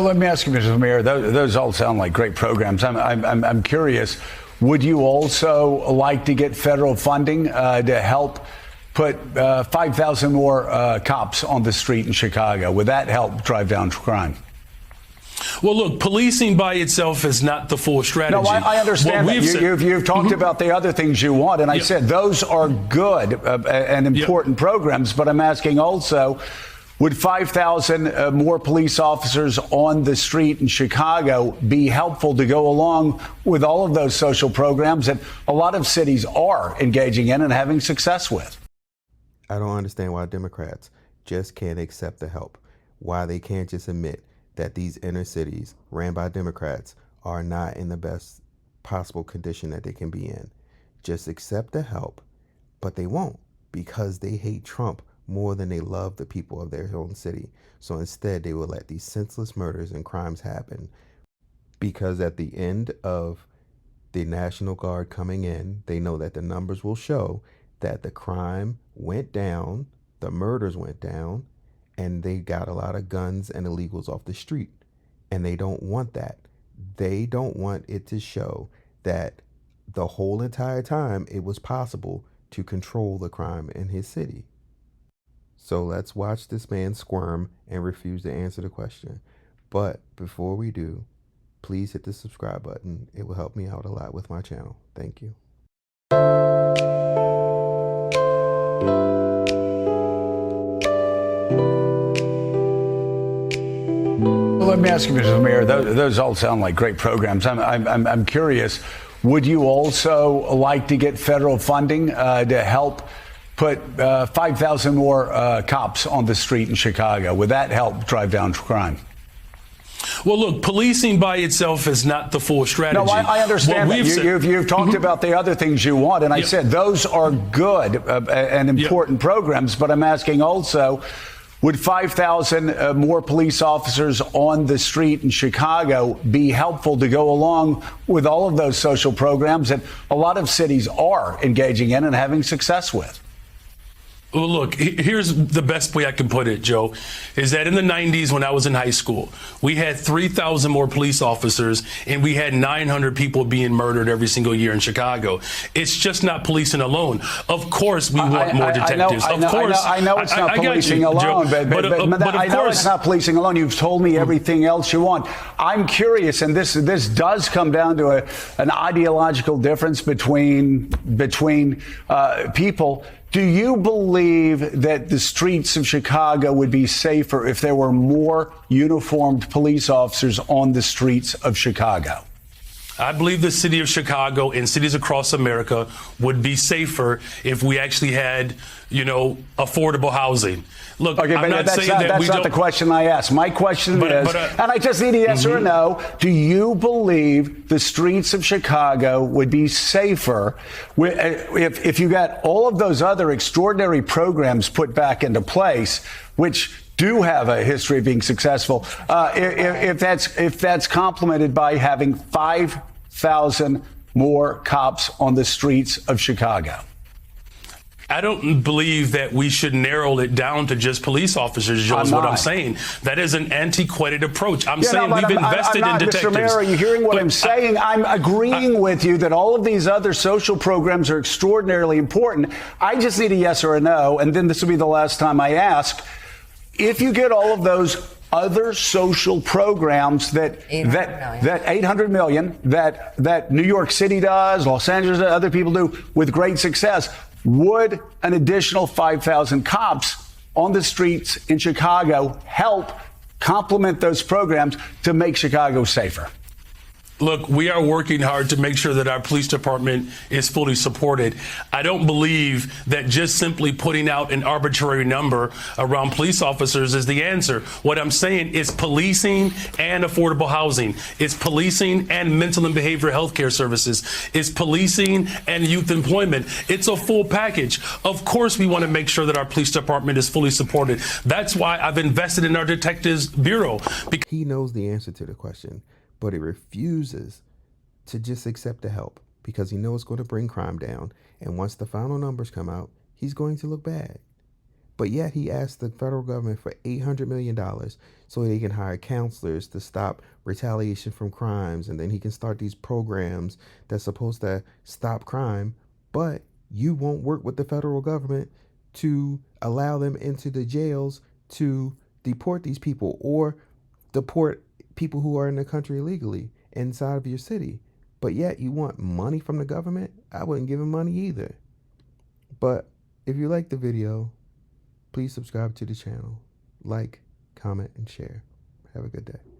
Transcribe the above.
Let me ask you, Mr. Mayor, those all sound like great programs. I'm curious, would you also like to get federal funding to help put 5,000 more cops on the street in Chicago? Would that help drive down crime? Well, look, policing by itself is not the full strategy. No, I understand that. You've talked about the other things you want, and I said those are good and important programs, but I'm asking also, would 5,000 more police officers on the street in Chicago be helpful to go along with all of those social programs that a lot of cities are engaging in and having success with? I don't understand why Democrats just can't accept the help, why they can't just admit that these inner cities ran by Democrats are not in the best possible condition that they can be in. Just accept the help, but they won't, because they hate Trump more than they love the people of their own city. So instead, they will let these senseless murders and crimes happen, because at the end of the National Guard coming in, they know that the numbers will show that the crime went down, the murders went down, and they got a lot of guns and illegals off the street. And they don't want that. They don't want it to show that the whole entire time it was possible to control the crime in his city. So let's watch this man squirm and refuse to answer the question. But before we do, please hit the subscribe button. It will help me out a lot with my channel. Thank you. Let me ask you, Mr. Mayor, those all sound like great programs. I'm curious, would you also like to get federal funding to help put 5,000 more cops on the street in Chicago? Would that help drive down crime? Well, look, policing by itself is not the full strategy. No, I understand that. You've talked about the other things you want, and I said those are good and important programs, but I'm asking also, would 5,000 more police officers on the street in Chicago be helpful to go along with all of those social programs that a lot of cities are engaging in and having success with? Well, look, here's the best way I can put it, Joe, is that in the 90s when I was in high school, we had 3,000 more police officers and we had 900 people being murdered every single year in Chicago. It's just not policing alone. Of course, we want more detectives. I know it's not policing alone, but I know it's not policing alone. You've told me everything else you want. I'm curious, and this does come down to an ideological difference between people. Do you believe that the streets of Chicago would be safer if there were more uniformed police officers on the streets of Chicago? I believe the city of Chicago and cities across America would be safer if we actually had, affordable housing. Look, okay, I'm not saying that that's not the question I asked. My question is, and I just need a yes or a no, do you believe the streets of Chicago would be safer if you got all of those other extraordinary programs put back into place, which do have a history of being successful, if that's complemented by having 5,000 more cops on the streets of Chicago? I don't believe that we should narrow it down to just police officers, Joe, is what I'm saying. That is an antiquated approach. I'm saying we've invested in detectives. Mr. Mayor, are you hearing what I'm saying? I'm agreeing with you that all of these other social programs are extraordinarily important. I just need a yes or a no, and then this will be the last time I ask. If you get all of those other social programs that 800 million that New York City does, Los Angeles, other people do with great success, would an additional 5,000 cops on the streets in Chicago help complement those programs to make Chicago safer? Look, we are working hard to make sure that our police department is fully supported. I don't believe that just simply putting out an arbitrary number around police officers is the answer. What I'm saying is policing and affordable housing. It's policing and mental and behavioral health care services. It's policing and youth employment. It's a full package. Of course, we want to make sure that our police department is fully supported. That's why I've invested in our Detectives Bureau. He knows the answer to the question, but he refuses to just accept the help because he knows it's going to bring crime down. And once the final numbers come out, he's going to look bad. But yet he asked the federal government for $800 million so they can hire counselors to stop retaliation from crimes. And then he can start these programs that's supposed to stop crime. But you won't work with the federal government to allow them into the jails to deport these people or deport people who are in the country illegally inside of your city. But yet you want money from the government? I wouldn't give him money either. But if you like the video, please subscribe to the channel, like, comment, and share. Have a good day.